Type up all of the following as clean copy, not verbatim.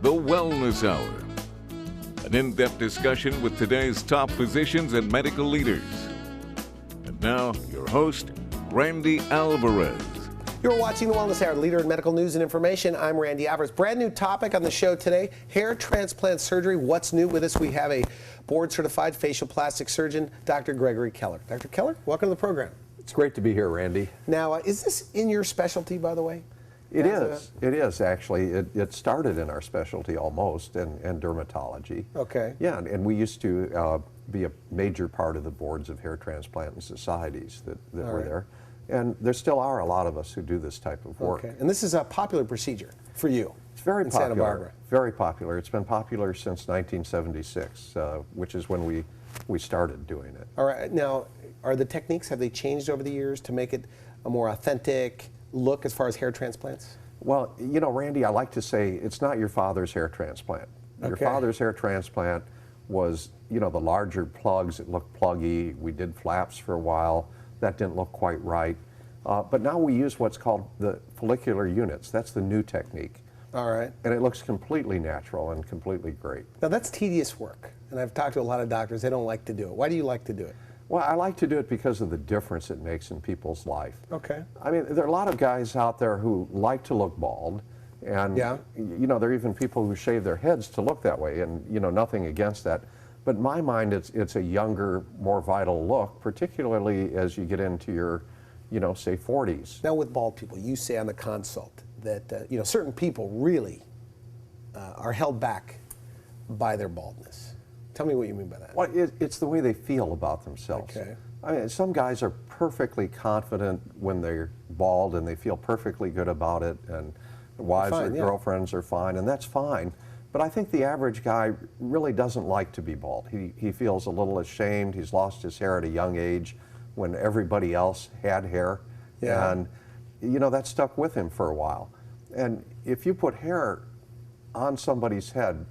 The Wellness Hour. An in-depth discussion with today's top physicians and medical leaders. And now, your host, Randy Alvarez. You're watching The Wellness Hour, leader in medical news and information. I'm Randy Alvarez. Brand new topic on the show today, hair transplant surgery. What's new with us? We have a board-certified facial plastic surgeon, Dr. Gregory Keller. Dr. Keller, welcome to the program. It's great to be here, Randy. Now, is this in your specialty, by the way? It is actually. It started in our specialty almost, in dermatology. Okay. Yeah, and we used to be a major part of the boards of hair transplant and societies that were there. And there still are a lot of us who do this type of work. Okay. And this is a popular procedure for you. It's very in popular. Santa Barbara. Very popular. It's been popular since 1976, which is when we started doing it. All right. Now, are the techniques, have they changed over the years to make it a more authentic look as far as hair transplants? Well, you know, Randy, I like to say it's not your father's hair transplant. Your Okay. father's hair transplant was, you know, the larger plugs. It looked pluggy. We did flaps for a while. That didn't look quite right. But now we use what's called the follicular units. That's the new technique. All right. And it looks completely natural and completely great. Now, that's tedious work. And I've talked to a lot of doctors. They don't like to do it. Why do you like to do it? Well, I like to do it because of the difference it makes in people's life. Okay. I mean, there are a lot of guys out there who like to look bald. And, Yeah. you know, there are even people who shave their heads to look that way. And, you know, nothing against that. But in my mind, it's a younger, more vital look, particularly as you get into your, you know, say 40s. Now, with bald people, you say on the consult that, you know, certain people really are held back by their baldness. Tell me what you mean by that. Well, it's the way they feel about themselves. Okay. I mean, some guys are perfectly confident when they're bald and they feel perfectly good about it, and wives fine, or yeah. girlfriends are fine, and that's fine. But I think the average guy really doesn't like to be bald. He feels a little ashamed. He's lost his hair at a young age when everybody else had hair. Yeah. And, you know, that stuck with him for a while. And if you put hair on somebody's head,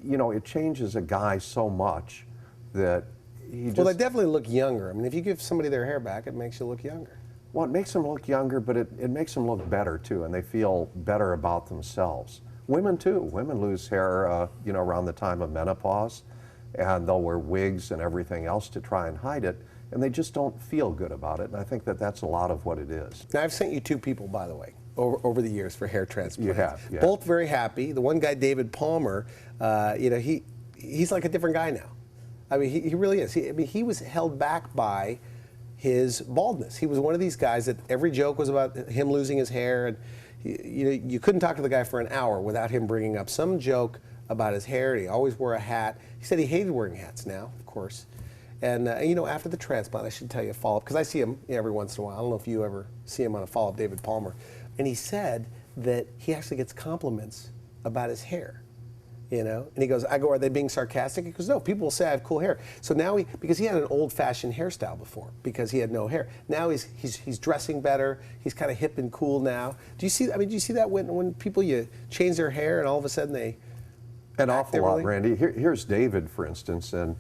you know, it changes a guy so much that he just... Well, they definitely look younger. I mean, if you give somebody their hair back, it makes you look younger. Well, it makes them look younger, but it makes them look better, too, and they feel better about themselves. Women, too. Women lose hair, you know, around the time of menopause, and they'll wear wigs and everything else to try and hide it, and they just don't feel good about it, and I think that that's a lot of what it is. Now, I've sent you two people, by the way, over the years for hair transplants. You have, yeah. Both very happy. The one guy, David Palmer, you know, he's like a different guy now. I mean, he really is. I mean, he was held back by his baldness. He was one of these guys that every joke was about him losing his hair, and you know, you couldn't talk to the guy for an hour without him bringing up some joke about his hair. He always wore a hat. He said he hated wearing hats now, of course. And you know, after the transplant, I should tell you a follow-up, because I see him every once in a while. I don't know if you ever see him on a follow-up, David Palmer. And he said that he actually gets compliments about his hair. You know, and he goes, I go, are they being sarcastic? He goes, no, people will say I have cool hair. So now because he had an old-fashioned hairstyle before, because he had no hair. Now he's dressing better. He's kind of hip and cool now. Do you see? I mean, do you see that when people you change their hair and all of a sudden they An awful lot, Randy. Here's David, for instance, and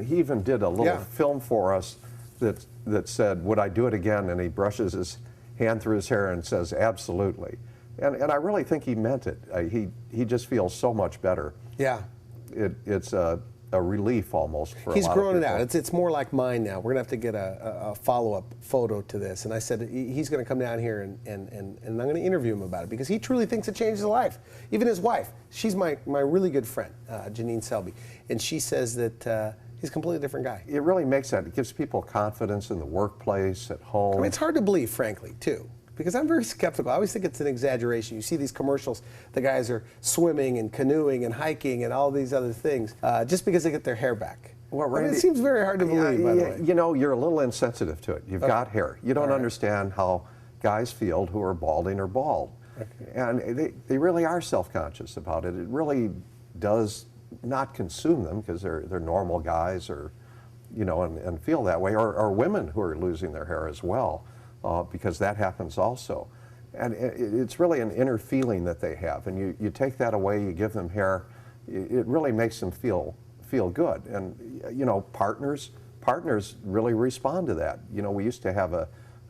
he even did a little film for us that said, would I do it again? And he brushes his hand through his hair and says, absolutely. And I really think he meant it. He just feels so much better. Yeah. It's a relief almost for a lot of people. He's grown it out. It's more like mine now. We're going to have to get a follow-up photo to this. And I said he's going to come down here and I'm going to interview him about it, because he truly thinks it changed his life. Even his wife. She's my really good friend, Janine Selby. And she says that he's a completely different guy. It really makes that. It gives people confidence in the workplace, at home. I mean, it's hard to believe, frankly, too, because I'm very skeptical. I always think it's an exaggeration. You see these commercials, the guys are swimming and canoeing and hiking and all these other things just because they get their hair back. Well, Randy, I mean, it seems very hard to believe, by the way. You know, you're a little insensitive to it. You've got hair. You don't understand how guys feel who are balding or bald. Okay. And they really are self-conscious about it. It really does not consume them, because they're normal guys, or, you know, and feel that way, or women who are losing their hair as well, because that happens also. And it's really an inner feeling that they have, and you take that away, you give them hair, it really makes them feel good. And, you know, partners really respond to that. You know, we used to have a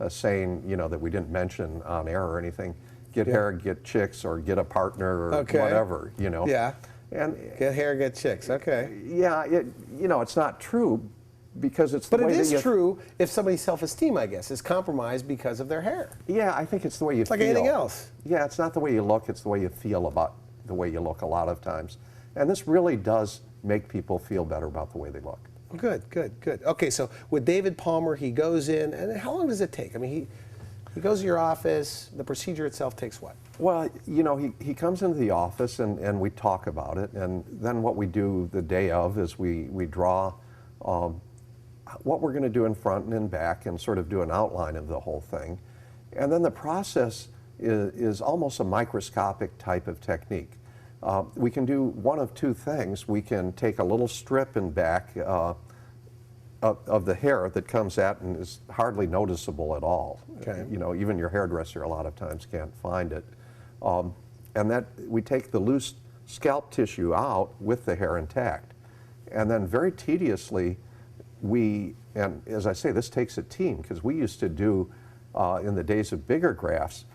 saying, you know, that we didn't mention on air or anything: get hair, get chicks, or get a partner, or whatever, you know. Yeah. And get hair, get chicks. Okay. Yeah, you know, it's not true because it's the but way it is that true if somebody's self-esteem, I guess, is compromised because of their hair. Yeah, I think it's the way you feel. Like anything else. Yeah, it's not the way you look, it's the way you feel about the way you look a lot of times. And this really does make people feel better about the way they look. Good, good, good. Okay, so with David Palmer, he goes in, and how long does it take? I mean, he goes to your office, the procedure itself takes what? Well, you know, he comes into the office and we talk about it, and then what we do the day of is we draw what we're going to do in front and in back and sort of do an outline of the whole thing. And then the process is almost a microscopic type of technique. We can do one of two things. We can take a little strip in back of the hair that comes out and is hardly noticeable at all. Okay. You know, even your hairdresser a lot of times can't find it. And that we take the loose scalp tissue out with the hair intact. And then very tediously, and as I say, this takes a team, because we used to do, in the days of bigger grafts,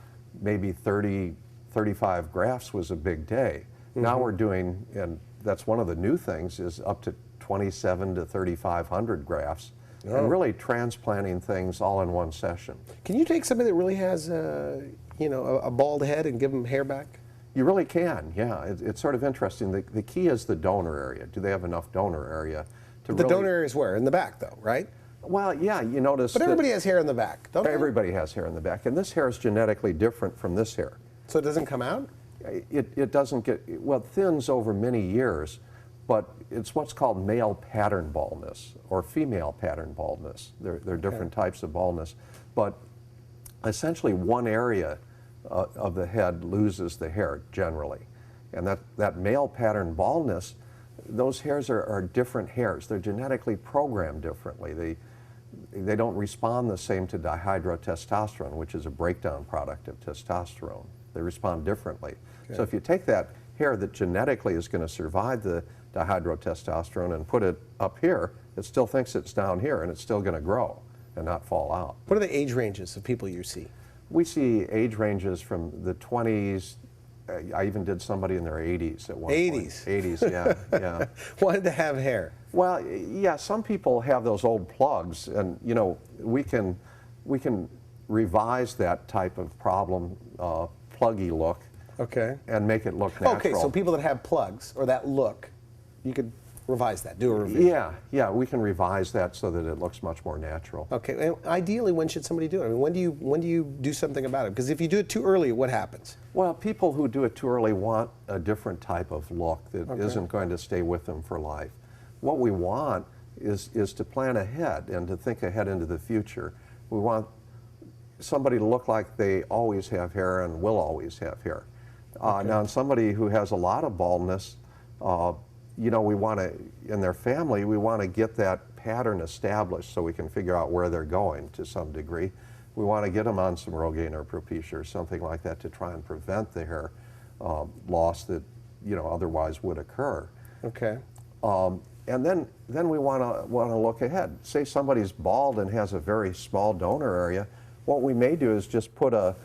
maybe 30, 35 grafts was a big day. Mm-hmm. Now we're doing, and that's one of the new things, is up to 27 to 3,500 grafts, and really transplanting things all in one session. Can you take somebody that really has, you know, a bald head and give them hair back? You really can, yeah. It's sort of interesting. The key is the donor area. Do they have enough donor area to The donor area is where? In the back, though, right? Well, yeah, you notice. But everybody has hair in the back, don't they? Everybody has hair in the back, and this hair is genetically different from this hair. So it doesn't come out? It doesn't get, well, it thins over many years, but it's what's called male pattern baldness or female pattern baldness. There are different types of baldness, but essentially one area of the head loses the hair generally. And that male pattern baldness, those hairs are different hairs. They're genetically programmed differently. They don't respond the same to dihydrotestosterone, which is a breakdown product of testosterone. They respond differently. Okay. So if you take that hair that genetically is going to survive the dihydrotestosterone and put it up here, it still thinks it's down here and it's still going to grow and not fall out. What are the age ranges of people you see? We see age ranges from the 20s. I even did somebody in their 80s at one 80s? point. 80s, yeah, yeah. Wanted to have hair. Well, yeah, some people have those old plugs, and you know, we can revise that type of problem, pluggy look, and make it look natural. Okay, so people that have plugs or that look, you could revise that, do a revision. Yeah, we can revise that so that it looks much more natural. Okay, and ideally, when should somebody do it? I mean, when do you do something about it? Because if you do it too early, what happens? Well, people who do it too early want a different type of look that isn't going to stay with them for life. What we want is to plan ahead and to think ahead into the future. We want somebody to look like they always have hair and will always have hair. Now, in somebody who has a lot of baldness, you know, we want to, in their family, we want to get that pattern established so we can figure out where they're going to some degree. We want to get them on some Rogaine or Propecia or something like that to try and prevent the hair loss that, you know, otherwise would occur. Okay. And then we want to look ahead. Say somebody's bald and has a very small donor area. What we may do is just put a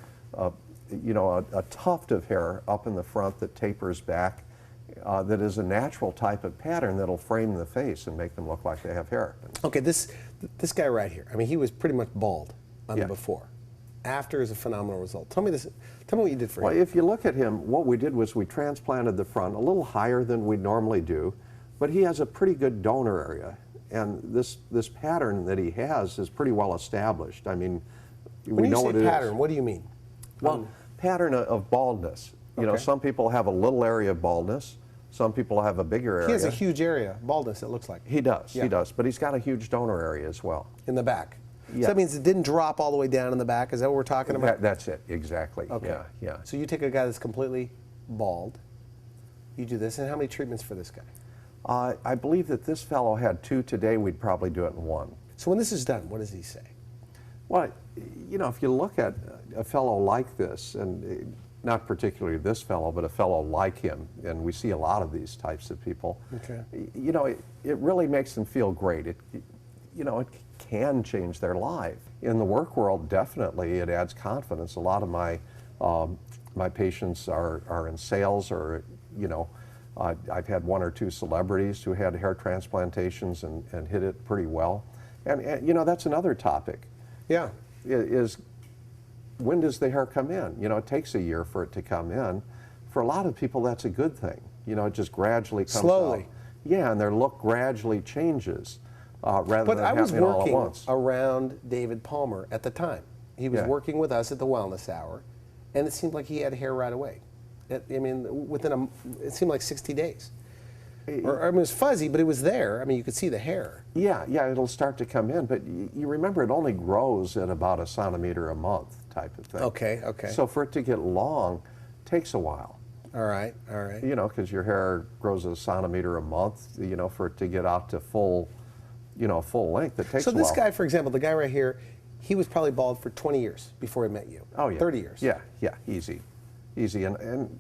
tuft of hair up in the front that tapers back. That is a natural type of pattern that'll frame the face and make them look like they have hair. Okay, this guy right here. I mean, he was pretty much bald on the before. After is a phenomenal result. Tell me this. Tell me what you did for him. Well, if you look at him, what we did was we transplanted the front a little higher than we normally do, but he has a pretty good donor area, and this pattern that he has is pretty well established. I mean, we know what it is. When you say pattern, what do you mean? Well, pattern of baldness. You know, some people have a little area of baldness. Some people have a bigger area. He has a huge area, baldness, it looks like. He does, he does. But he's got a huge donor area as well. In the back. Yeah. So that means it didn't drop all the way down in the back? Is that what we're talking about? That's it, exactly. Okay. Yeah. So you take a guy that's completely bald, you do this, and how many treatments for this guy? I believe that this fellow had 2 today. We'd probably do it in 1. So when this is done, what does he say? Well, you know, if you look at a fellow like this, and not particularly this fellow, but a fellow like him, and we see a lot of these types of people, you know, it really makes them feel great. You know, it can change their life. In the work world, definitely, it adds confidence. A lot of my my patients are in sales, or, you know, I've had 1 or 2 celebrities who had hair transplantations and hit it pretty well. And you know, that's another topic. Yeah. Is when does the hair come in? You know, it takes a year for it to come in. For a lot of people, that's a good thing. You know, it just gradually comes slowly. out. Yeah, and their look gradually changes rather But than I was happening all at working once. around David Palmer at the time. He was Yeah. working with us at the Wellness Hour, and it seemed like he had hair right away. I mean, it seemed like 60 days. Or, I mean, it was fuzzy, but it was there. I mean, you could see the hair. Yeah, it'll start to come in, but you remember it only grows at about 1 centimeter a month type of thing. Okay. So for it to get long takes a while. All right. You know, because your hair grows 1 centimeter a month, you know, for it to get out to full, you know, full length, it takes a while. So this guy, for example, the guy right here, he was probably bald for 20 years before he met you. Oh, yeah. 30 years. Yeah, easy. And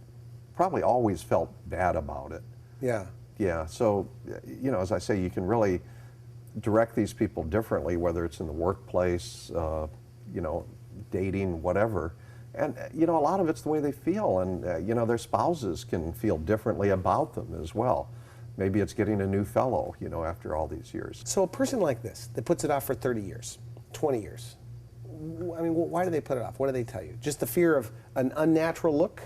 probably always felt bad about it. Yeah. Yeah, so, you know, as I say, you can really direct these people differently, whether it's in the workplace, you know, dating, whatever. And, you know, a lot of it's the way they feel, and, you know, their spouses can feel differently about them as well. Maybe it's getting a new fellow, you know, after all these years. So a person like this that puts it off for 30 years, 20 years, I mean, why do they put it off? What do they tell you? Just the fear of an unnatural look?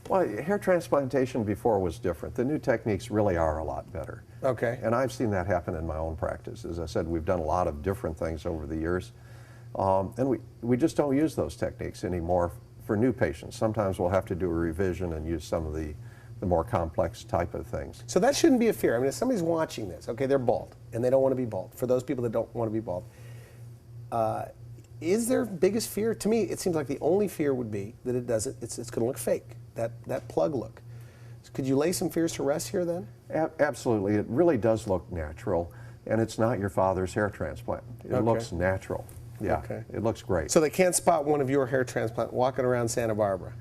Well, hair transplantation before was different. The new techniques really are a lot better. Okay. And I've seen that happen in my own practice. As I said, we've done a lot of different things over the years. And we just don't use those techniques anymore for new patients. Sometimes we'll have to do a revision and use some of the more complex type of things. So that shouldn't be a fear. I mean, if somebody's watching this, okay, they're bald, and they don't want to be bald. For those people that don't want to be bald, is their biggest fear? To me, it seems like the only fear would be that it's going to look fake, that plug look. So could you lay some fears to rest here then? Absolutely. It really does look natural, and it's not your father's hair transplant. It looks natural. Yeah, Okay. It looks great. So they can't spot one of your hair transplant walking around Santa Barbara?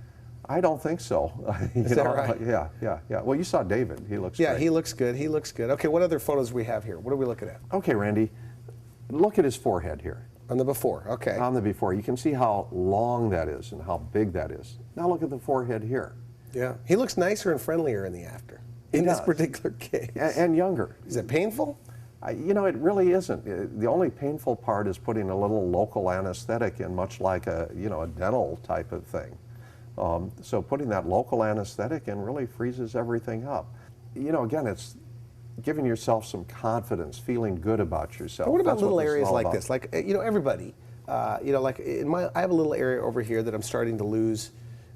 I don't think so. Is that right? Yeah. Well, you saw David. He looks Yeah, great. he looks good. He looks good. Okay, what other photos do we have here? What are we looking at? Okay, Randy, look at his forehead here. On the before, okay. On the before. You can see how long that is and how big that is. Now look at the forehead here. Yeah, he looks nicer and friendlier in the after. In this does. particular case. And younger. Is it painful? You know, it really isn't. The only painful part is putting a little local anesthetic in, much like a dental type of thing. So putting that local anesthetic in really freezes everything up. You know, again, it's giving yourself some confidence, feeling good about yourself. But what about That's little this is areas all like about. this? Like, you know, everybody, you know, like I have a little area over here that I'm starting to lose.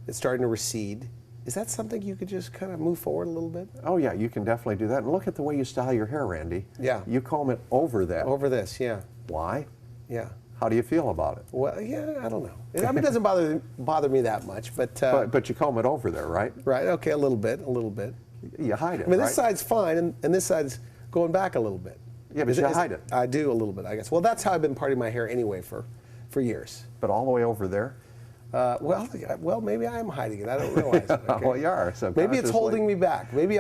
It's starting to recede. Is that something you could just kind of move forward a little bit? Oh yeah, you can definitely do that. And look at the way you style your hair, Randy. Yeah. You comb it over that. Over this, yeah. Why? Yeah. How do you feel about it? Well, yeah, I don't know. I mean, it doesn't bother me that much, but But you comb it over there, right? right, okay, a little bit. You hide it, I mean, right? this side's fine, and this side's going back a little bit. Yeah, but you hide it. I do a little bit, I guess. Well, that's how I've been parting my hair anyway for years. But all the way over there? Well, maybe I am hiding it. I don't realize it. Okay? Well, you are. Maybe it's holding me back. Maybe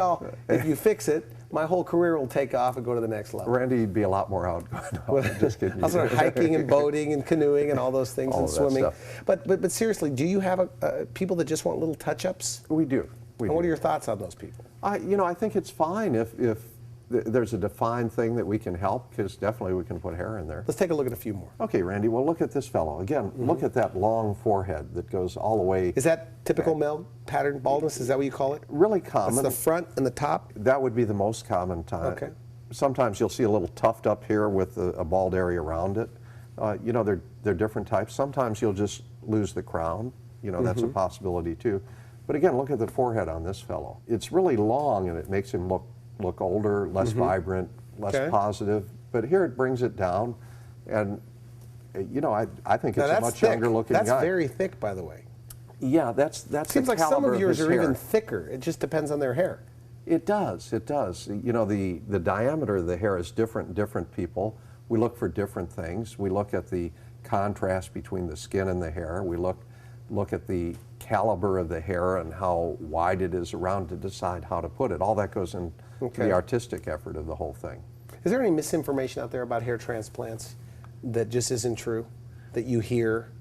if you fix it, my whole career will take off and go to the next level. Randy, you'd be a lot more outgoing. No, I'm just kidding. I'll start hiking and boating and canoeing and all those things All and of that swimming. stuff. But seriously, do you have people that just want little touch-ups? We do. And what are your thoughts on those people? I think it's fine if there's a defined thing that we can help, because definitely we can put hair in there. Let's take a look at a few more. Okay, Randy, well, look at this fellow. Again, look at that long forehead that goes all the way. Is that typical male pattern baldness? Is that what you call it? Really common. That's the front and the top? That would be the most common time. Okay. Sometimes you'll see a little tuft up here with a bald area around it. You know, they're different types. Sometimes you'll just lose the crown. You know, that's a possibility too. But again, look at the forehead on this fellow. It's really long, and it makes him look older, less vibrant, less positive. But here it brings it down, and you know, I think it's a much younger looking guy. That's very thick, by the way. Yeah, that's Seems the like some caliber of yours his are hair. even thicker. It just depends on their hair. It does. You know, the diameter of the hair is different in different people. We look for different things. We look at the contrast between the skin and the hair. We look at the caliber of the hair and how wide it is around to decide how to put it. All that goes into the artistic effort of the whole thing. Is there any misinformation out there about hair transplants that just isn't true, that you hear?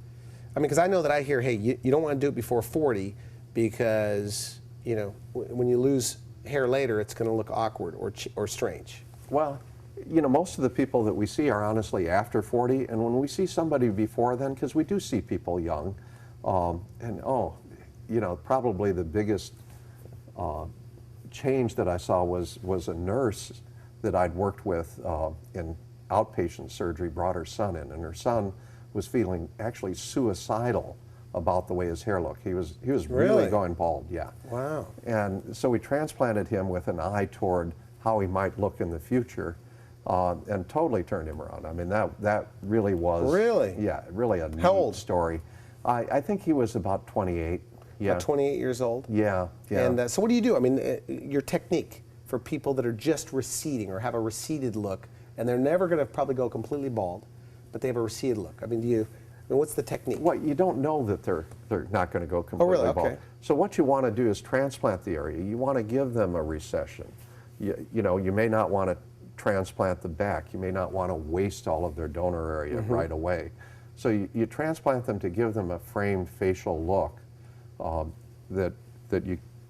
I mean, because I know that I hear, hey, you don't want to do it before 40 because, you know, when you lose hair later, it's going to look awkward or strange. Well, you know, most of the people that we see are honestly after 40, and when we see somebody before then, because we do see people young, you know, probably the biggest change that I saw was a nurse that I'd worked with in outpatient surgery brought her son in, and her son was feeling actually suicidal about the way his hair looked. He was really going bald, yeah. Wow. And so we transplanted him with an eye toward how he might look in the future, and totally turned him around. I mean, that really was... Really? Yeah, really a How old? neat story. I think he was about 28. Yeah. About 28 years old? Yeah, yeah. And so what do you do? I mean, your technique for people that are just receding or have a receded look, and they're never going to probably go completely bald, but they have a receded look. I mean, what's the technique? Well, you don't know that they're not going to go completely bald. Okay. So what you want to do is transplant the area. You want to give them a recession. You know, you may not want to transplant the back. You may not want to waste all of their donor area right away. So you transplant them to give them a framed facial look that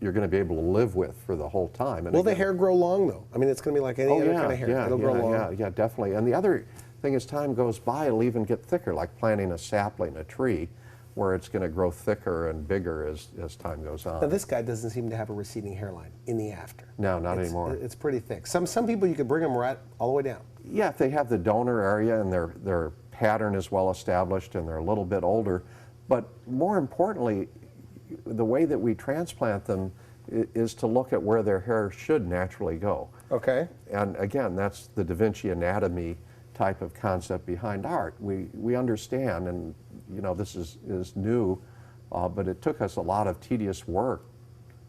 you're going to be able to live with for the whole time. And Will the hair grow long, though? I mean, it's going to be like any other kind of hair. It'll grow long. Yeah, definitely. And the other thing, as time goes by, it'll even get thicker, like planting a sapling, a tree, where it's going to grow thicker and bigger as time goes on. Now, this guy doesn't seem to have a receding hairline in the after. No, not anymore. It's pretty thick. Some people, you could bring them right all the way down. Yeah, if they have the donor area and their pattern is well established and they're a little bit older. But more importantly, the way that we transplant them is to look at where their hair should naturally go. Okay. And again, that's the Da Vinci anatomy type of concept behind art. We understand, and you know, this is new, but it took us a lot of tedious work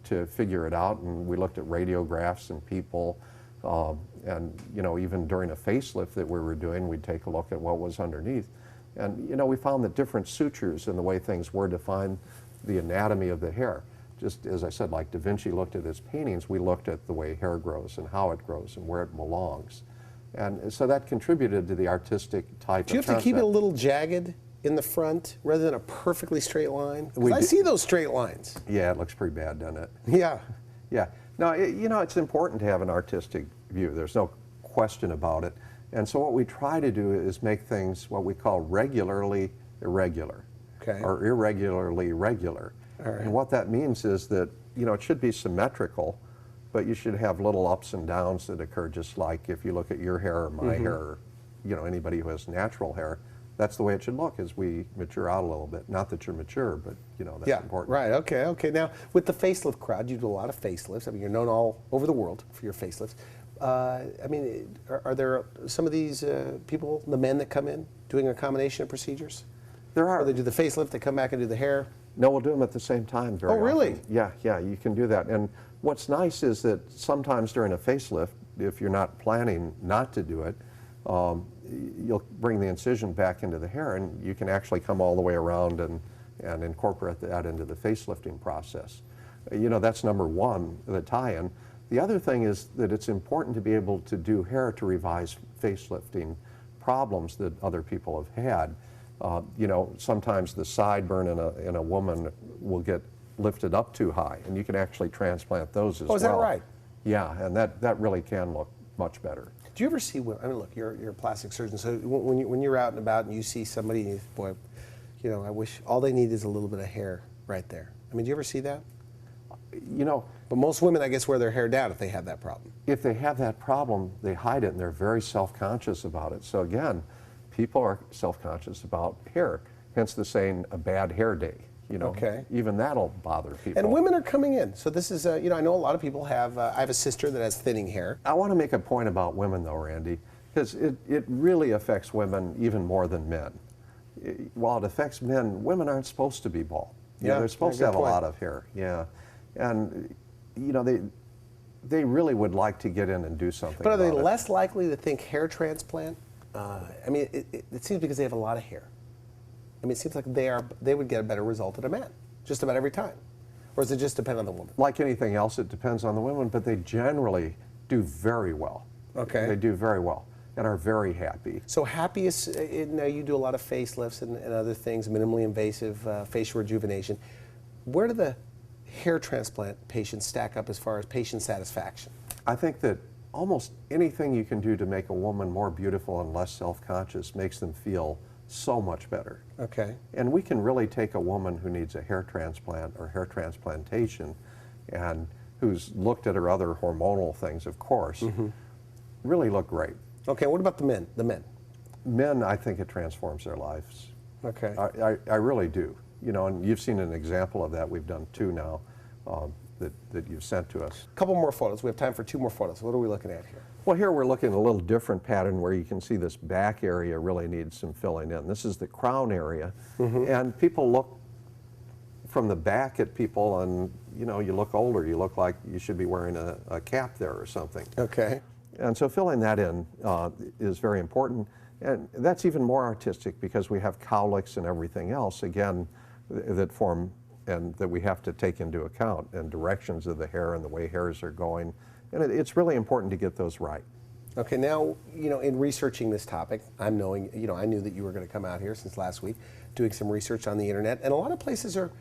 to figure it out, and we looked at radiographs and people, and you know, even during a facelift that we were doing, we'd take a look at what was underneath. And you know, we found that different sutures and the way things were defined the anatomy of the hair. Just as I said, like Da Vinci looked at his paintings, we looked at the way hair grows and how it grows and where it belongs. And so that contributed to the artistic type of concept. Do you have to keep it a little jagged in the front rather than a perfectly straight line? Because I see those straight lines. Yeah, it looks pretty bad, doesn't it? Yeah. Yeah. No, you know, it's important to have an artistic view. There's no question about it. And so what we try to do is make things what we call regularly irregular. Okay. Or irregularly regular. All right. And what that means is that, you know, it should be symmetrical, but you should have little ups and downs that occur, just like if you look at your hair or my hair, or, you know, anybody who has natural hair. That's the way it should look as we mature out a little bit. Not that you're mature, but you know, that's important. Right, okay. Now, with the facelift crowd, you do a lot of facelifts. I mean, you're known all over the world for your facelifts. I mean, are there some of these people, the men that come in, doing a combination of procedures? There are. Or they do the facelift, they come back and do the hair? No, we'll do them at the same time very often. Oh, really? Yeah, you can do that. And what's nice is that sometimes during a facelift, if you're not planning not to do it, you'll bring the incision back into the hair, and you can actually come all the way around and incorporate that into the facelifting process. You know, that's number one, the tie-in. The other thing is that it's important to be able to do hair to revise facelifting problems that other people have had. You know, sometimes the sideburn in a woman will get lifted up too high, and you can actually transplant those as well. Oh, is that right? Yeah, and that really can look much better. Do you ever see, I mean, look, you're a plastic surgeon, so when you're out and about and you see somebody, and you, boy, you know, I wish all they need is a little bit of hair right there. I mean, do you ever see that? You know, but most women, I guess, wear their hair down if they have that problem. If they have that problem, they hide it, and they're very self-conscious about it. So again, people are self-conscious about hair, hence the saying, a bad hair day. You know, even that'll bother people. And women are coming in. So this is, you know, I know a lot of people have, I have a sister that has thinning hair. I want to make a point about women, though, Randy, because it really affects women even more than men. While it affects men, women aren't supposed to be bald. You know, they're supposed to have a lot of hair. Yeah. And, you know, they really would like to get in and do something But are they about it. less likely to think hair transplant? I mean, it seems because they have a lot of hair. I mean, it seems like they would get a better result than a man, just about every time. Or does it just depend on the woman? Like anything else, it depends on the women, but they generally do very well. Okay. They do very well and are very happy. So happiest, now you do a lot of facelifts and other things, minimally invasive facial rejuvenation. Where do the hair transplant patients stack up as far as patient satisfaction? I think that almost anything you can do to make a woman more beautiful and less self-conscious makes them feel so much better. Okay. And we can really take a woman who needs a hair transplant or hair transplantation and who's looked at her other hormonal things, of course, really look great. Okay, what about the men? Men, I think it transforms their lives. Okay. I really do. You know, and you've seen an example of that. We've done 2 now that you've sent to us. A couple more photos. We have time for 2 more photos. What are we looking at here? Well, here we're looking at a little different pattern where you can see this back area really needs some filling in. This is the crown area, and people look from the back at people and, you know, you look older. You look like you should be wearing a cap there or something. Okay. And so filling that in is very important. And that's even more artistic because we have cowlicks and everything else, again, that form and that we have to take into account, and directions of the hair and the way hairs are going. And it's really important to get those right. Okay, now, you know, in researching this topic, I knew that you were going to come out here since last week, doing some research on the internet, and a lot of places are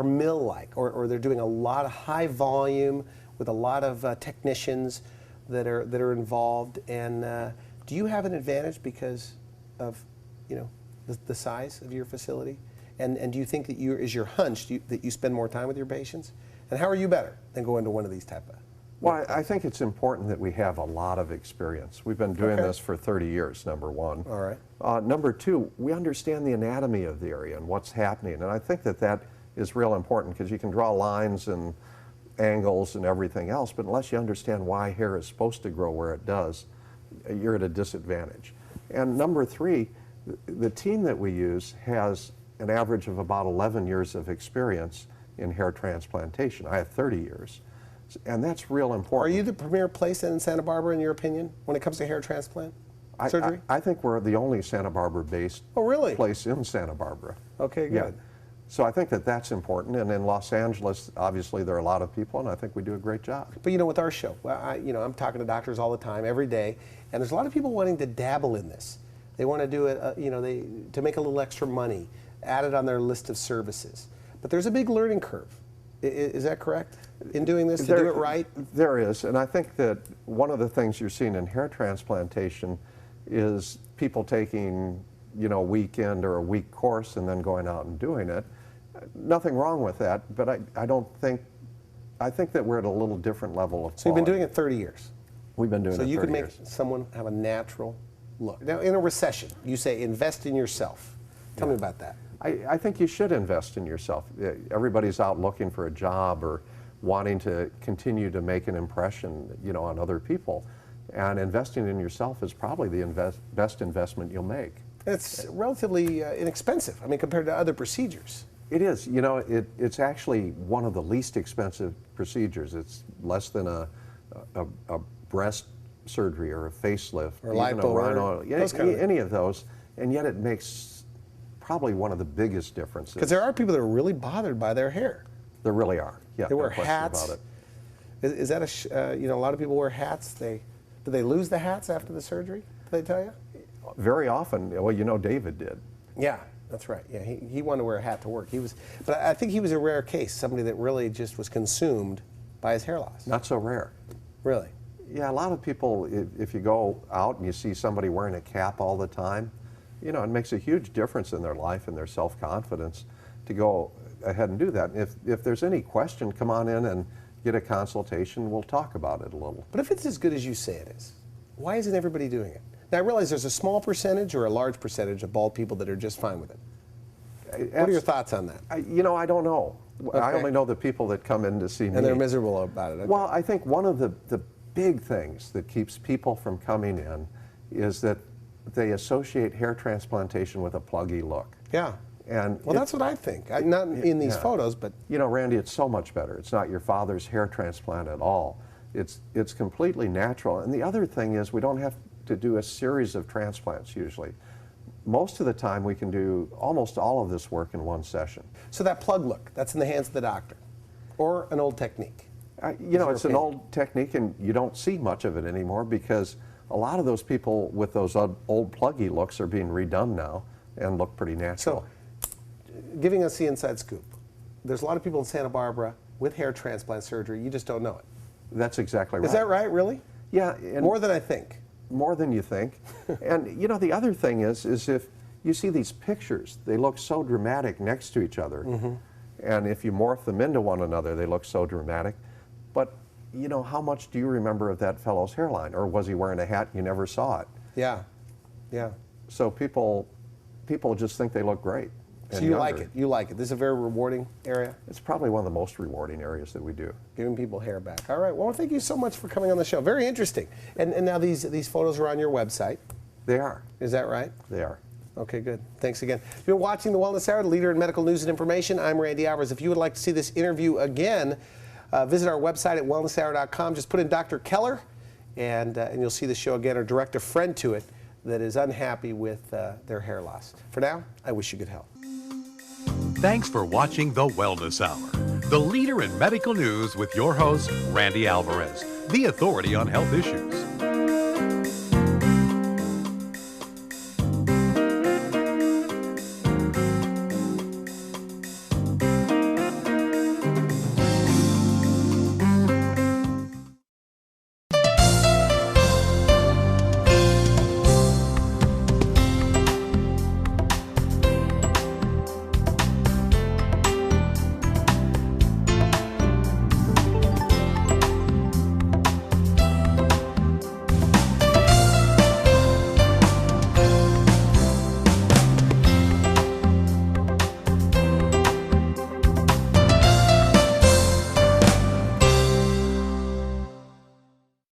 mill-like, or they're doing a lot of high volume with a lot of technicians that are involved. And do you have an advantage because of, you know, the size of your facility? And do you think that is your hunch that you spend more time with your patients? And how are you better than going to one of these type of? Well, I think it's important that we have a lot of experience. We've been doing this for 30 years, number one. All right. Number two, we understand the anatomy of the area and what's happening. And I think that is real important because you can draw lines and angles and everything else, but unless you understand why hair is supposed to grow where it does, you're at a disadvantage. And number three, the team that we use has an average of about 11 years of experience in hair transplantation. I have 30 years. And that's real important. Are you the premier place in Santa Barbara, in your opinion, when it comes to hair transplant surgery? I think we're the only Santa Barbara-based place in Santa Barbara. Okay, good. Yeah. So I think that's important. And in Los Angeles, obviously, there are a lot of people, and I think we do a great job. But you know, with our show, I'm talking to doctors all the time, every day, and there's a lot of people wanting to dabble in this. They want to do it, to make a little extra money, add it on their list of services. But there's a big learning curve. Is that correct? In doing this, to do it right? There is, and I think that one of the things you're seeing in hair transplantation is people taking, a weekend or a week course and then going out and doing it. Nothing wrong with that, but I think that we're at a little different level of quality. So you've been doing it 30 years? We've been doing it 30 years. So you could make someone have a natural look. Now, in a recession, you say invest in yourself. Tell me about that. I think you should invest in yourself. Everybody's out looking for a job or wanting to continue to make an impression, on other people. And investing in yourself is probably the best investment you'll make. It's relatively inexpensive, compared to other procedures. It is. It's actually one of the least expensive procedures. It's less than a breast surgery or a facelift. Or lipo, a rhino, any of those. And yet it makes probably one of the biggest differences. Because there are people that are really bothered by their hair. There really are. Yeah, they wear no question hats. about it. Is that a lot of people wear hats? Do they lose the hats after the surgery? Do they tell you? Very often. Well, David did. Yeah, that's right. Yeah, he wanted to wear a hat to work. But I think he was a rare case, somebody that really just was consumed by his hair loss. Not so rare. Really? Yeah, a lot of people, if you go out and you see somebody wearing a cap all the time, it makes a huge difference in their life and their self-confidence to go ahead and do that. If there's any question, come on in and get a consultation. We'll talk about it a little. But if it's as good as you say it is, why isn't everybody doing it? Now, I realize there's a small percentage or a large percentage of bald people that are just fine with it. What are your thoughts on that? I don't know. Okay. I only know the people that come in to see me. And they're miserable about it. Okay. Well, I think one of the big things that keeps people from coming in is that they associate hair transplantation with a pluggy look. Yeah. And that's what I think. Not in these photos, but... Randy, it's so much better. It's not your father's hair transplant at all. It's completely natural. And the other thing is we don't have to do a series of transplants usually. Most of the time we can do almost all of this work in one session. So that plug look, that's in the hands of the doctor, or an old technique? It's an old technique, and you don't see much of it anymore because a lot of those people with those old pluggy looks are being redone now and look pretty natural. So, giving us the inside scoop, there's a lot of people in Santa Barbara with hair transplant surgery. You just don't know it. That's exactly right. Is that right, really? Yeah. And more than I think. More than you think. And you know, the other thing is if you see these pictures, they look so dramatic next to each other. And if you morph them into one another, they look so dramatic. But you know, how much do you remember of that fellow's hairline? Or was he wearing a hat and you never saw it? Yeah, yeah. So people just think they look great. So you like it. You like it. This is a very rewarding area. It's probably one of the most rewarding areas that we do. Giving people hair back. All right. Well, thank you so much for coming on the show. Very interesting. And now these photos are on your website. They are. Is that right? They are. Okay, good. Thanks again. You've been watching The Wellness Hour, the leader in medical news and information. I'm Randy Alvarez. If you would like to see this interview again, visit our website at wellnesshour.com. Just put in Dr. Keller, and you'll see the show again, or direct a friend to it that is unhappy with their hair loss. For now, I wish you good health. Thanks for watching The Wellness Hour, the leader in medical news with your host, Randy Alvarez, the authority on health issues.